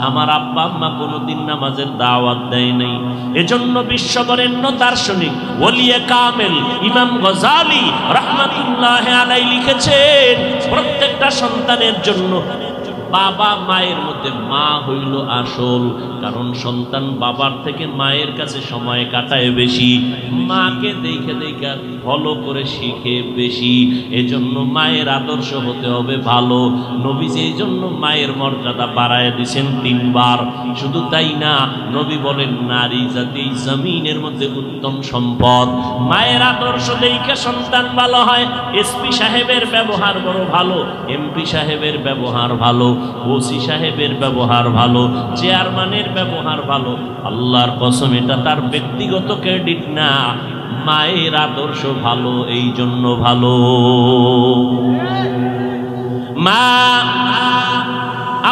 আমার আব্বা আম্মা কোনোদিন নামাজের দাওয়াত দেয় নাই, এজন্য বিশ্ববরেণ্য দার্শনিক ওলিয়ে কামেল ইমাম গজালি রাহমাতুল্লাহি আলাইহি লিখেছেন প্রত্যেকটা সন্তানের জন্য বাবা মায়ের মধ্যে মা হইল আসল, কারণ সন্তান বাবার থেকে মায়ের কাছে সময় কাটায় বেশি, মাকে দেখে দেখে ফলো করে শিখে বেশি। এজন্য মায়ের আদর্শ হতে হবে ভালো। নবীজি এই জন্য মায়ের মর্যাদা বাড়ায় দিয়েছেন 3 বার। শুধু তাই না, নবী বলেন নারী জাতি জমিনের মধ্যে উত্তম সম্পদ। মায়ের আদর্শ দেখে সন্তান ভালো হয়। এসপি সাহেবের ব্যবহার বড় ভালো, এমপি সাহেবের ব্যবহার ভালো, ওসি সাহেবের ব্যবহার ভালো, চেয়ারম্যানের ব্যবহার ভালো। আল্লাহর কসম, এটা তার ব্যক্তিগত ক্রেডিট না, মায়ের আদর্শ ভালো, এই জন্য ভালো। মা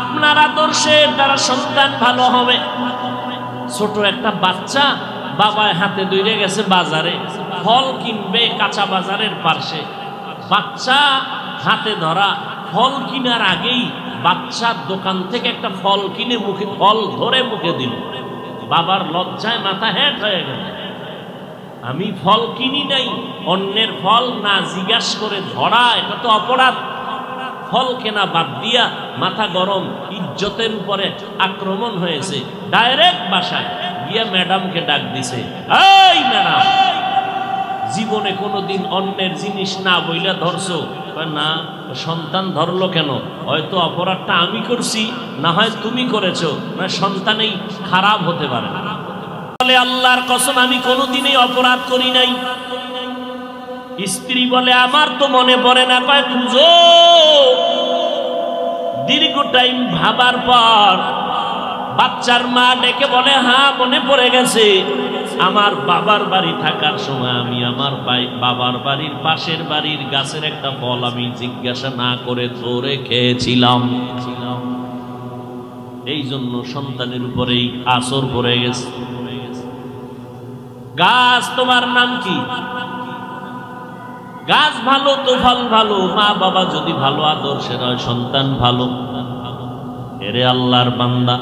আপনার আদর্শের দ্বারা সন্তান ভালো হবে। ছোট একটা বাচ্চা বাবার হাতে ধরে গেছে বাজারে, ফল কিনবে কাঁচা বাজারের পাশে। বাচ্চা হাতে ধরা, ফল কিনার আগেই বাচ্চার দোকান থেকে একটা ফল কিনে মুখে, ফল ধরে মুখে দিল। বাবার লজ্জায় মাথা হেঁট হয়ে গেল। আমি ফল কিনি নাই, অন্যের ফল না জিজ্ঞাস করে ধরা, এটা তো অপরাধ। ফল কেনা বাদ দিয়া মাথা গরম, ইজ্জতের উপরে আক্রমণ হয়েছে। ডাইরেক্ট বাসায় গিয়া ম্যাডামকে ডাক দিছে, এই ম্যাডাম, জীবনে কোনোদিন অন্যের জিনিস না বইলা ধরছো? না। সন্তান ধরলো কেন? হয়তো অপরাধটা আমি করছি, না হয় তুমি করেছো, না সন্তানেই খারাপ হতে পারে। বলে আল্লাহর কসম আমি কোনোদিনই অপরাধ করি নাই। স্ত্রী বলে আমার তো মনে পড়ে না। কয় খুঁজো। দীর্ঘ টাইম ভাবার পর বাচ্চার মা ডেকে বলে হ্যাঁ মনে পড়ে গেছে, আমার বাবার বাড়ি থাকার সময় আমি আমার বাবার বাড়ির পাশের বাড়ির গাছের একটা ফল আমি জিজ্ঞাসা না করে ধরে খেয়েছিলাম। এই জন্য সন্তানের উপরেই আসর পড়ে গেছে। গাছ তোমার নাম কি? গাছ ভালো তো ফল ভালো। মা বাবা যদি ভালো আদর্শের হয়, সন্তান ভালো। এরে আল্লাহর বান্দা,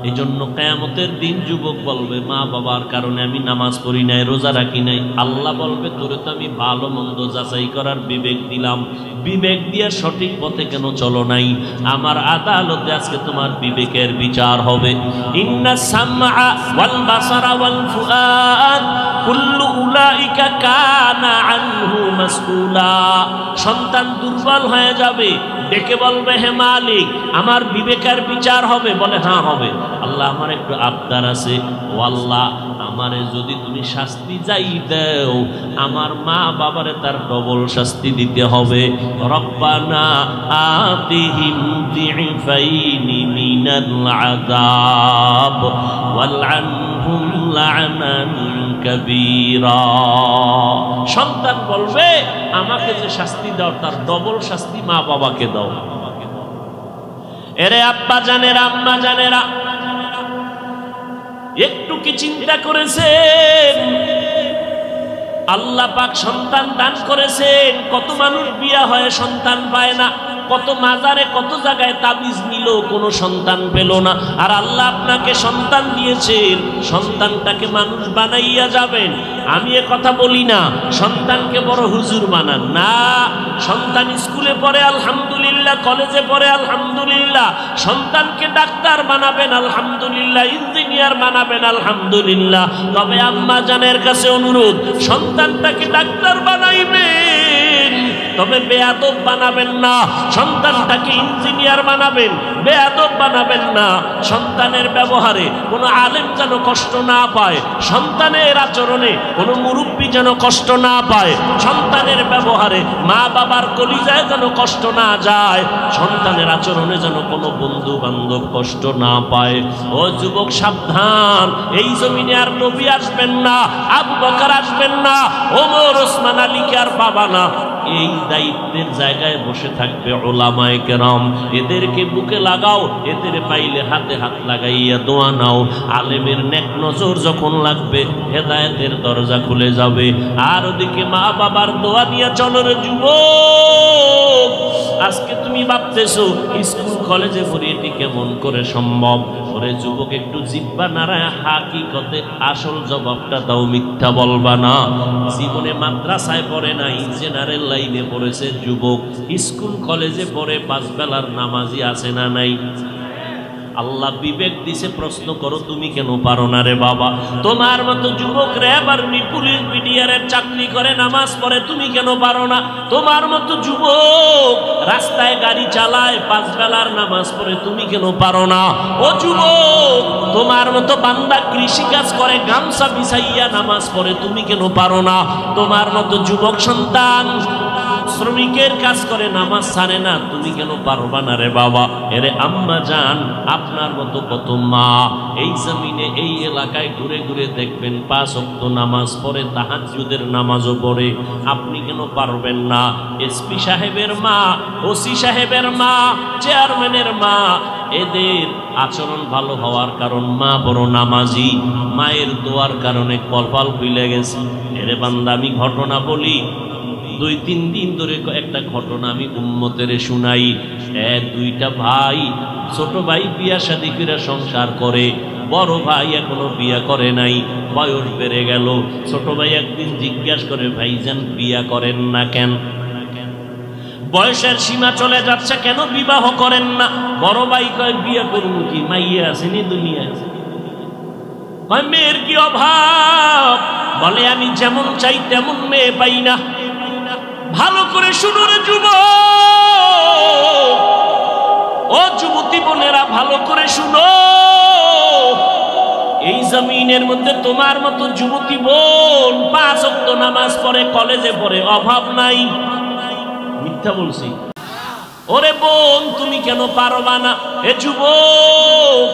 এই জন্য কিয়ামতের দিন যুবক বলবে মা বাবার কারণে আমি নামাজ পড়ি নাই, রোজা রাখি নাই। আল্লাহ বলবে তোরে তো আমি ভালো মন্দ যাচাই করার বিবেক দিলাম, বিবেক দিয়ে সঠিক পথে কেন চলো নাই? আমার আদালতে আজকে তোমার বিবেকের বিচার হবে। ইন্না সামআ ওয়াল বাসারা ওয়াল ফুআদ কুল্লু উলাইকা কানা আনহু মাসউলা। সন্তান দুর্বল হয়ে যাবে, ডেকে বলবে হে মালিক আমার বিবেকের বিচার হবে। বলে হ্যাঁ হবে। আল্লাহ আমার একটু আবদার আছে, ও আল্লাহ আমারে যদি তুমি শাস্তি যাই দাও, আমার মা বাবারে তার ডবল শাস্তি দিতে হবে। রব্বানা আতিহিম দিফাইনি মিনাল আযাব ওয়ালআনহুম লা'নান কাবীরা। সন্তান বলবে আমাকে যে শাস্তি দাও তার ডবল শাস্তি মা বাবাকে দাও। এরে আব্বা জানেরা, আম্মা জানেরা, একটু কি চিন্তা করেছেন আল্লাহ পাক সন্তান দান করেছেন? কত মানুষ বিয়া হয় সন্তান পায় না, কত মাজারে কত জায়গায় তাবিজ নিল কোনো সন্তান পেল না। আর আল্লাহ আপনাকে সন্তান দিয়েছেন, সন্তানটাকে মানুষ বানাইয়া যাবেন। আমি এ কথা বলি না সন্তানকে বড় হুজুর বানান না। সন্তান স্কুলে পড়ে আলহামদুলিল্লাহ, কলেজে পড়ে আলহামদুলিল্লাহ। সন্তানকে ডাক্তার বানাবেন আলহামদুলিল্লাহ, ইঞ্জিনিয়ার বানাবেন আলহামদুলিল্লাহ। তবে আম্মা জানের কাছে অনুরোধ, সন্তানটাকে ডাক্তার বানাইবেন, তবে বেয়াদব বানাবেন না। সন্তানটাকে ইঞ্জিনিয়ার বানাবেন, বেয়াদব বানাবেন না। সন্তানের ব্যবহারে কোনো আলেম যেন কষ্ট না পায়, সন্তানের আচরণে কোনো মুরব্বী যেন কষ্ট না পায়, সন্তানের ব্যবহারে মা বাবার কলিজায় যেন কষ্ট না যায়, সন্তানের আচরণে যেন কোনো বন্ধু বান্ধব কষ্ট না পায়। ও যুবক সাবধান, এই জমিনে আর নবী আসবেন না, আবু বকর আসবেন না, ওমর ওসমান আলীকে আর পাবা না। এই দায়িত্বের জায়গায় বসে থাকবে উলামায়ে কেরাম। এদেরকে বুকে লাগাও, এদের পাইলে হাতে হাত লাগাইয়া দোয়া নাও। আলেমের নেক নজর যখন লাগবে হেদায়েতের দরজা খুলে যাবে। আর ওদিকে মা বাবার দোয়া নিয়ে চলো রে যুবক। আজকে তুমি ভাবতেছো স্কুল কলেজে পড়ি, এটি কেমন করে সম্ভব? ও ওরে যুবক, একটু জিহ্বা নাড়ায় হাকিকতে আসল জবাবটা দাও, মিথ্যা বলবা না। জীবনে মাদ্রাসায় পড়ে নাই, জেনারেল লাইনে পড়েছে যুবক, স্কুল কলেজে পড়ে, 5 বেলার নামাজি আছে না নাই? আল্লাহ বিবেক দিছে, প্রশ্ন করো তুমি কেন পারো না রে বাবা? তোমার মতো যুবক র্যাব আর্মি পুলিশ বিডিআরের চাকরি করে, নামাজ পড়ে, তুমি কেন পারো না? তোমার মতো যুবক রাস্তায় গাড়ি চালায়, 5 বেলার নামাজ পড়ে, তুমি কেন পারো না? ও যুবক, তোমার মতো বান্দা কৃষি কাজ করে, গামছা বিছাইয়া নামাজ পড়ে, তুমি কেন পারো না? তোমার মতো যুবক সন্তান শ্রমিকের কাজ করে, নামাজ ছাড়ে না, তুমি কেন পারবা না রে বাবা? এরে আম্মা জান, আপনার মতো কত মা এই জমিনে এই এলাকায় ঘুরে ঘুরে দেখবেন 5 ওয়াক্ত নামাজ পড়ে, তাহাজ্জুদের নামাজও পড়ে, আপনি কেন পারবেন না? এসপি সাহেবের মা, ওসি সাহেবের মা, চেয়ারম্যানের মা, এদের আচরণ ভালো হওয়ার কারণ মা বড় নামাজি, মায়ের দোয়ার কারণে কপাল খুলে গেছে। এরে বান্দা, আমি ঘটনা বলি, 2-3 দিন ধরে একটা ঘটনা আমি উম্মতের শুনাই। 2টা ভাই, ছোট ভাই বিয়া শাদী করে সংসার করে, বড় ভাই এখনো বিয়া করে নাই, বয়স বেড়ে গেল। ছোট ভাই একদিন জিজ্ঞাসা করে, ভাইজান বিয়া করেন না কেন? বয়সের সীমা চলে যাচ্ছে, কেন বিবাহ করেন না? বড় ভাই কয়, বিয়া করব কি, মাইয়া আসেনি দুনিয়ায়। কয়, মেয়ের কি অভাব? বলে, আমি যেমন চাই তেমন মেয়ে পাই না। ভালো করে শুনো রে যুবক, ও যুবতী বোনেরা, ভালো করে শুনো। এই জমিনের মধ্যে তোমার মতো যুবতী বোন 5 ওয়াক্ত নামাজ পড়ে, কলেজে পড়ে, অভাব নাই। মিথ্যা বলছি? ওরে বোন, তুমি কেন পারবা না? এ যুবক,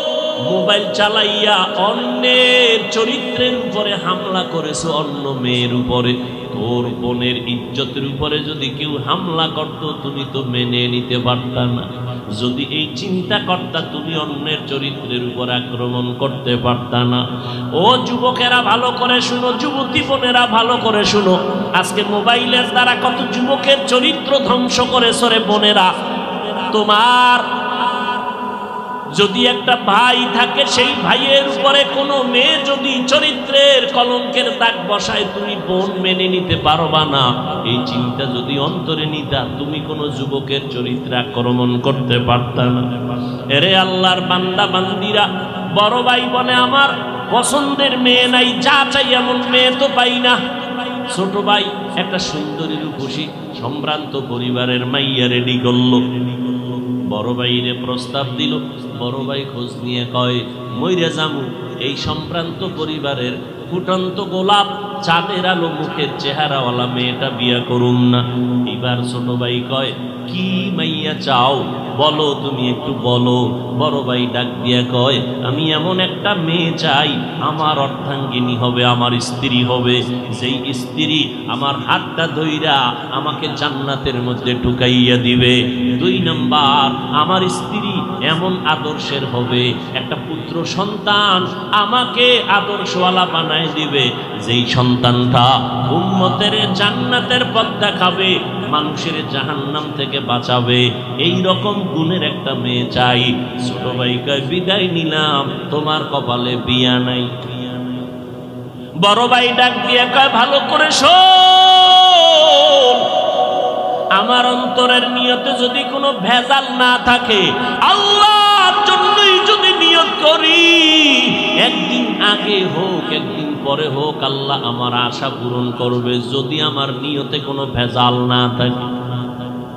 মোবাইল চালাইয়া অন্যের চরিত্রের উপরে হামলা করেছো, অন্য মেয়ের উপরে। তোর বোনের ইজ্জতের উপরে যদি কেউ হামলা করত, তুমি তো মেনে নিতে পারতা না। যদি এই চিন্তা করতা, তুমি অন্যের চরিত্রের উপর আক্রমণ করতে পারতা না। ও যুবকেরা ভালো করে শুনো, যুবতী বোনেরা ভালো করে শুনো। আজকে মোবাইলের দ্বারা কত যুবকের চরিত্র ধ্বংস করেছ রে বোনেরা। তোমার যদি একটা ভাই থাকে, সেই ভাইয়ের উপরে কোনো মেয়ে যদি চরিত্রের কলঙ্কের দাগ বসায়, তুমি বোন মেনে নিতে পারবা না। এই চিন্তা যদি অন্তরে নিতা, তুমি কোনো যুবকের চরিত্রে আক্রমণ করতে পারতা না। এরে আল্লাহর বান্দা বান্দিরা, বড় ভাই বলে, আমার পছন্দের মেয়ে নাই, যা চাই এমন মেয়ে তো পাই না। ছোট ভাই একটা সুন্দরী রূপসী সম্ভ্রান্ত পরিবারের মাইয়া রেডি করলো, বড় ভাইরে প্রস্তাব দিল। বড় ভাই খোঁজ নিয়ে কয়, মইরা জামু, এই সম্ভ্রান্ত পরিবারের ফুটন্ত গোলাপ, চাঁদের আলো মুখের চেহারাওয়ালা মেয়েটা বিয়া করুম না। এবার ছোট ভাই কয়, কি মাইয়া চাও বলো, তুমি একটু বলো। বড় ভাই ডাক দিয়া কয়, আমি এমন একটা মেয়ে চাই, আমার অর্ধাঙ্গিনী হবে, আমার স্ত্রী হবে, যেই স্ত্রী আমার হাতটা ধইরা আমাকে জান্নাতের মধ্যে ঢুকাইয়া দিবে। 2 নাম্বার, আমার স্ত্রী এমন আদর্শের হবে, একটা পুত্র সন্তান আমাকে আদর্শওয়ালা বানায় দিবে, যেই সন্তানটা উম্মতের জান্নাতের পথ দেখাবে, মানুষের জাহান্নাম থেকে বাঁচাবে। এই রকম গুণের একটা মেয়ে চাই। ছোট ভাই কয়, বিদায় নিলাম, তোমার কপালে বিয়া নাই। বড় ভাই ডাক দিয়ে কয়, ভালো করে শোন, আমার অন্তরের নিয়তে যদি কোনো ভেজাল না থাকে, আল্লাহর জন্যই যদি নিয়ত করি, একদিন আগে হোক একদিন পরে হোক, আল্লাহ আমার আশা পূরণ করবে, যদি আমার নিয়তে কোনো ভেজাল না থাকে।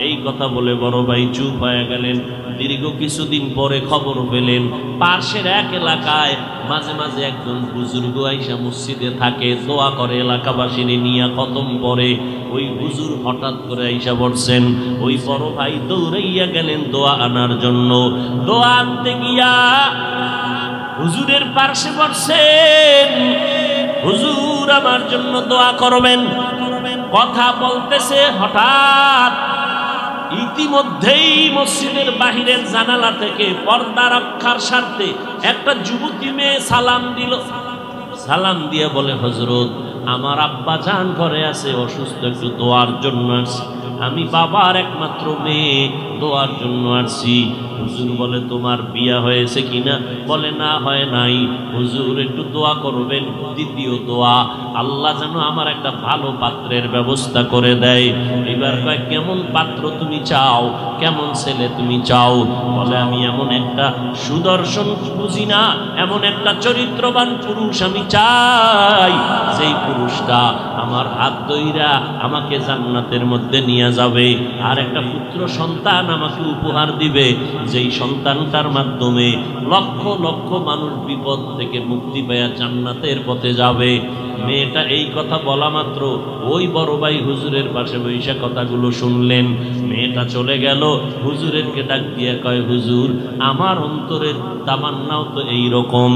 এই কথা বলে বড় ভাই চুপ হয়ে গেলেন। দীর্ঘ কিছুদিন পরে খবর পেলেন, পাশের এক এলাকায় মাঝে মাঝে একজন বুজুর্গ আইসা মসজিদে থাকে, দোয়া করে, এলাকাবাসীর নিয়ে খতম পড়ে। ওই হুজুর হঠাৎ করে আইসা পড়ছেন। ওই বড় ভাই দৌড়াইয়া গেলেন দোয়া আনার জন্য। দোয়া আনতে গিয়া হুজুরের পাশে পড়ছেন, হুজুর আমার জন্য দোয়া করবেন। কথা বলতেছে, হঠাৎ ইতিমধ্যেই মসজিদের বাহিরের জানালা থেকে পর্দা রক্ষার স্বার্থে একটা যুবতী মেয়ে সালাম দিল। সালাম দিয়ে বলে, হযরত আমার আব্বা জান ঘরে আছে, অসুস্থ, একটু দোয়ার জন্য আসছি। আমি বাবার একমাত্র মেয়ে, দোয়ার জন্য আসছি। হুজুর বলে তোমার বিয়া হয়েছে কিনা? বলে না হয় নাই। হুজুর একটু দোয়া করবেন। দ্বিতীয় দোয়া, আল্লাহ যেন আমার একটা ভালো পাত্রের ব্যবস্থা করে দেয়। এবার কয় কেমন পাত্র তুমি চাও, কেমন ছেলে তুমি চাও? বলে আমি এমন একটা সুদর্শন, বুঝি না, এমন একটা চরিত্রবান পুরুষ আমি চাই, যেই পুরুষটা আমার হাত ধইরা আমাকে জান্নাতের মধ্যে নিয়ে যাবে, আর একটা পুত্র সন্তান আমাকে উপহার দিবে, যেই সন্তানটার মাধ্যমে লক্ষ লক্ষ মানুষ বিপদ থেকে মুক্তি পেয়ে জান্নাতের পথে যাবে। মেয়েটা এই কথা বলা মাত্র ওই বড় ভাই হুজুরের পাশে বৈশা কথাগুলো শুনলেন। মেয়েটা চলে গেল, হুজুরেরকে ডাক দিয়ে কয় হুজুর আমার অন্তরের তামান্নাও তো এইরকম,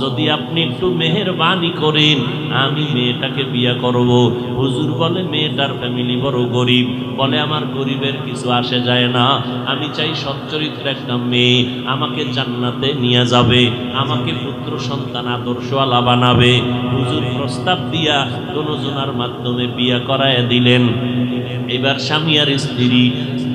যদি আপনি একটু মেহেরবানি করেন আমি মেয়েটাকে বিয়ে করব। হুজুর বলে মেয়েটার ফ্যামিলি বড় গরিব। বলে আমার গরিবের কিছু আসে যায় না, আমি চাই সচ্চরিত্র একটা মেয়ে আমাকে জান্নাতে নিয়ে যাবে, আমাকে পুত্র সন্তান আদর্শওয়ালা বানাবে। হুজুর প্রস্তাব দিয়া দোনোজনার মাধ্যমে বিয়ে করায় দিলেন। এবার স্বামী আর স্ত্রী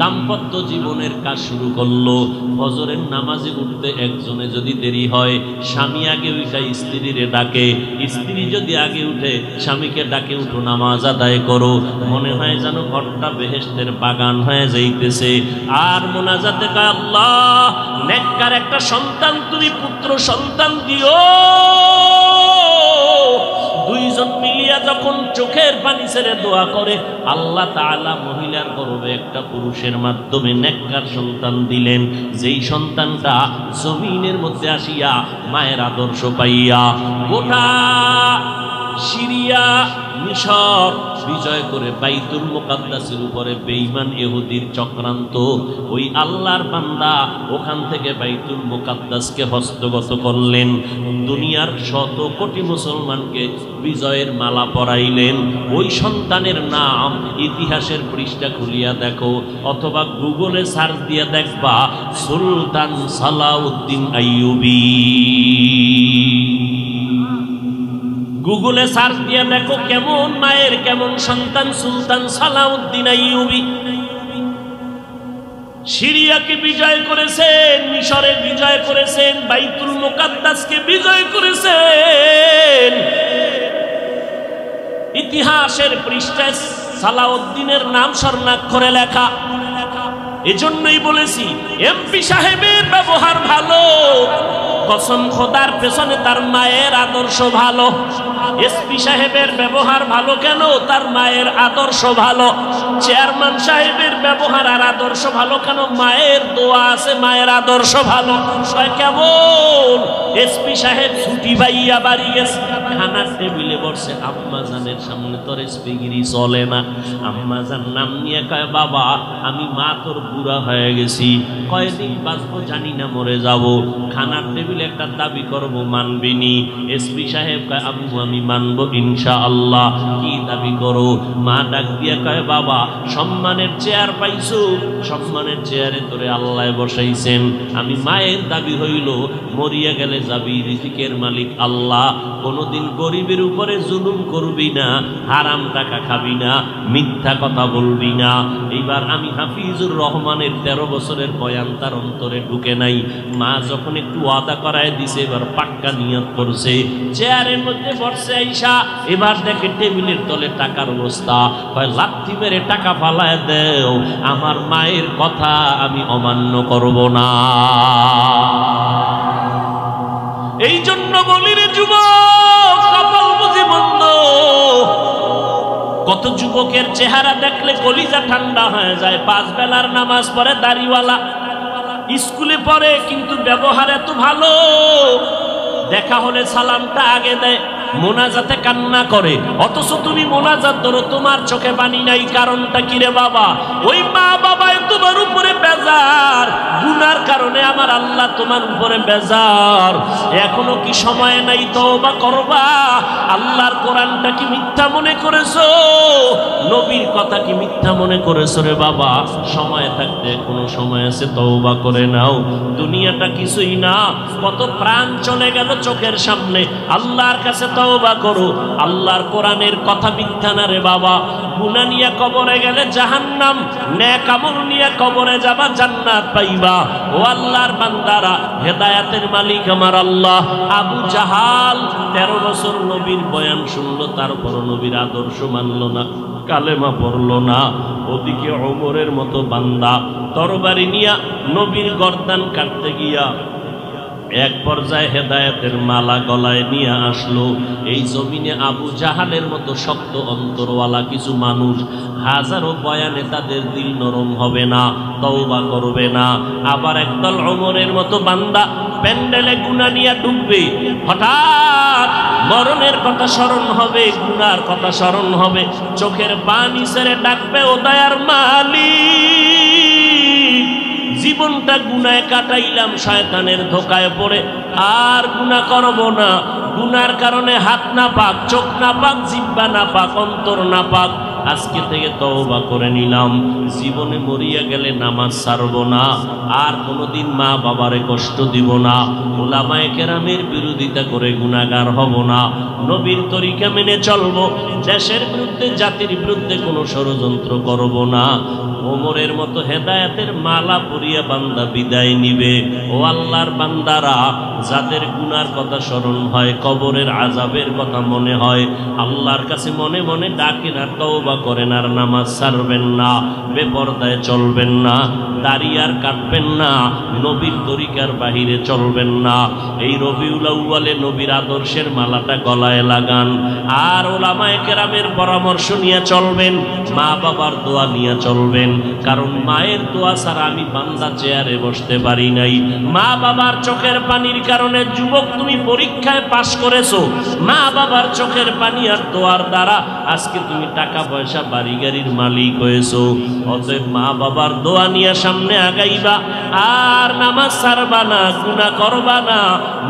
দাম্পত্য জীবনের কাজ শুরু করলো। ফজরের নামাজে উঠতে একজনে যদি দেরি হয়, স্বামী আগে উঠে স্ত্রীরে ডাকে, স্ত্রী যদি আগে উঠে স্বামীকে ডাকে, উঠো নামাজ আদায় করো। মনে হয় যেন ঘরটা বেহেশতের বাগান হয়ে যাইতেছে। আর মোনাজাতে কয় আল্লাহ নেককার একটা সন্তান তুমি পুত্র সন্তান দিও। দুইজন মিলিয়া যখন চোখের পানি ছেড়ে দোয়া করে, আল্লাহ তাআলা মহিলার গর্ভে একটা পুরুষের মাধ্যমে নেককার সন্তান দিলেন, যেই সন্তানটা জমিনের মধ্যে আসিয়া মায়ের আদর্শ পাইয়া গোটা সিরিয়া মিশর বিজয় করে বাইতুল মুকাদ্দাসের উপরে বেঈমান ইহুদির চক্রান্ত, ওই আল্লাহর বান্দা ওখান থেকে বাইতুল মুকাদ্দাসকে হস্তগত করলেন। দুনিয়ার শত কোটি মুসলমানকে বিজয়ের মালা পরাইলেন। ওই সন্তানের নাম ইতিহাসের পৃষ্ঠা খুলিয়া দেখো, অথবা গুগলে সার্চ দিয়ে দেখবা সুলতান সালাউদ্দিন আইয়ুবী। গুগলে সার্চ দিয়ে দেখো কেমন মায়ের কেমন সন্তান, সুলতান সালাউদ্দিন আইয়ুবী। সিরিয়াকে বিজয় করেছেন, মিশরে বিজয় করেছেন, বাইতুল মুকাদ্দাসকে বিজয় করেছেন। ইতিহাসের পৃষ্ঠায় সালাউদ্দিনের নাম স্বর্ণাক্ষরে লেখা। এজন্যই বলেছি এমপি সাহেবের ব্যবহার ভালো, কসম খোদার পেছনে তার মায়ের আদর্শ ভালো। এসপি সাহেবের ব্যবহার ভালো কেন? তার মায়ের আদর্শ ভালো। চেয়ারম্যান সাহেবের ব্যবহার আর আদর্শ ভালো কেন? মায়ের দোয়া আছে, মায়ের আদর্শ ভালো। কেমন এসপি সাহেব ছুটি পাইয়া বাড়ি গেছে, খানার টেবিলে বসে, আম্মা জানের সামনে তোর এসপিগিরি চলে না। আম্মা জান নাম নিয়ে কয় বাবা আমি মা তোর বুড়া হয়ে গেছি, কয়দিন বাঁচবো জানি না, মরে যাব। খানার টেবিলে একটা দাবি করবো, মানবিনি? এসপি সাহেব কয় আম্মু আমি মানবো ইনশাআল্লাহ। কি দাবি করো? মা ডাক দিয়ে কয় বাবা সম্মানের চেয়ার পাইছো, সম্মানের চেয়ারে তোরে আল্লাহ বসাইছেন। আমি মায়ের দাবি হইল মরিয়া গেলে যাবি, রিজিকের মালিক আল্লাহ, কোনোদিন গরিবের উপরে জুলুম করবি না, হারাম টাকা খাবি না, মিথ্যা কথা বলবি না। এইবার আমি হাফিজুর রহমানের 13 বছরের বয়ান তার অন্তরে ঢুকে নাই। মা যখন একটু ওয়াদা করায় দিছে, এবার পাক্কা নিয়ত করছে, চেয়ারের মধ্যে বসে আইসা এবার দেখে টেবিলের তলে টাকার অবস্থা, কয় লাথি মেরে টাকা ফালায় দেও, আমার মায়ের কথা আমি অমান্য করব না। এই জন্য বলি রে যুবক, কপাল বুঝি বন্ধ। কত যুবকের চেহারা দেখলে কলিজা ঠান্ডা হয়ে যায়, 5 বেলার নামাজ পড়ে, দাড়িওয়ালা, স্কুলে পড়ে, কিন্তু ব্যবহার এত ভালো, দেখা হলে সালামটা আগে দেয়, মোনাজাতে কান্না করে, অথচ তুমি মোনাজাত ধরো তোমার চোখে পানি নাই। কারণটা কি রে বাবা? ওই মা বাবা তোমার উপরে বেজার, গুনার কারণে আমার আল্লাহ তোমার উপরে বেজার। এখনো কি সময় নাই তওবা করবা? আল্লাহর কোরআনটা কি মিথ্যা মনে করেছো? নবীর কথা কি মিথ্যা মনে করেছো রে বাবা? সময় থাকতে কোনো সময় আছে, তওবা করে নাও। দুনিয়াটা কিছুই না, কত প্রাণ চলে গেল চোখের সামনে। আল্লাহর কাছে তওবা করো। আল্লাহর কোরআনের কথা মিথ্যা না রে বাবা। গুনাহ নিয়ে কবরে গেলে জাহান্নাম, নেক আমল নিয়ে কবরে যাবা জান্নাত পাইবা। ও আল্লাহর বান্দারা, হেদায়েতের মালিক আমার আল্লাহ। আবু জাহাল 13 বছর নবীর বয়ান শুনলো, তারপর নবীর আদর্শ মানলো না, কালেমা পড়লো না। ওদিকে ওমরের মতো বান্দা তরবারি নিয়া নবীর গর্দান কাটতে গিয়া এক পর্যায়ে হেদায়েতের মালা গলায় নিয়ে আসলো। এই জমিনে আবু জাহালের মতো শক্ত অন্তরওয়ালা কিছু মানুষ, হাজারো বয়ানে তাদের দিল নরম হবে না, তওবা করবে না। আবার একদল ওমরের মতো বান্দা প্যান্ডেলে গুনাহ নিয়ে ঢুকবে, হঠাৎ মরণের কথা স্মরণ হবে, গুনার কথা স্মরণ হবে, চোখের পানি ছেড়ে ডাকবে, ও দয়ার মালিক, জীবনটা গুনায় কাটাইলাম, শয়তানের ধোকায় পড়ে আর গুনাহ করব না। গুনার কারণে হাত না পাক, চোখ না পাক, জিহ্বা না পাক, অন্তর না পাক, আজকে থেকে তওবা করে নিলাম। জীবনে মরিয়া গেলে নামাজ ছাড়ব না, আর কোনোদিন মা বাবারে কষ্ট দিব না, উলামায়ে কেরামের বিরোধিতা করে গুনাহগার হব না, নবীর তরিকা মেনে চলব, দেশের বিরুদ্ধে জাতির বিরুদ্ধে কোনো ষড়যন্ত্র করব না। ওমরের মতো হেদায়েতের মালা পরিয়া বান্দা বিদায় নিবে। ও আল্লাহর বান্দারা, যাদের গুনার কথা স্মরণ হয়, কবরের আযাবের কথা মনে হয়, আল্লাহর কাছে মনে মনে ডাকেন আর তওবা করেন, আর নামাজ ছাড়বেন না, বেপরদায় চলবেন না, দাড়ি আর কাটবেন না, নবীর তরিকার বাহিরে চলবেন না। এই রবিউল আউয়ালে নবীর আদর্শের মালাটা গলায় লাগান, আর উলামায়ে কেরামের পরামর্শ নিয়ে চলবেন, মা বাবার দোয়া নিয়ে চলবেন। কারণ মায়ের দোয়া ছাড়া আমি বান্দা চেয়ারে বসতে পারি নাই। মা বাবার চোখের পানির কারণে যুবক তুমি পরীক্ষায় পাশ করেছো, মা বাবার চোখের পানি আর দোয়ার দ্বারা আজকে তুমি টাকা পয়সা বাড়ি গাড়ির মালিক হয়েছো। অতএব মা বাবার দোয়া নিয়ে সামনে আগাইবা, আর নামাজ ছাড়বা না, গুনাহ করবা না,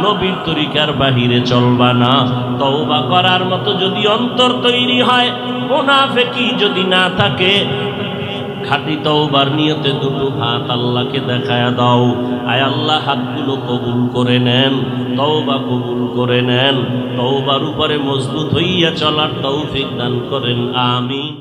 নবীর তরিকার বাহিরে চলবা না। তওবা করার মতো যদি অন্তর তৈরি হয়, মুনাফিকি যদি না থাকে, খাঁটি তওবার নিয়তে দুটো হাত আল্লাহকে দেখায়া দাও। আয় আল্লাহ, হাতগুলো কবুল করে নেন, তওবা কবুল করে নেন, তওবার উপরে মজবুত হইয়া চলার তৌফিক দান করেন, আমিন।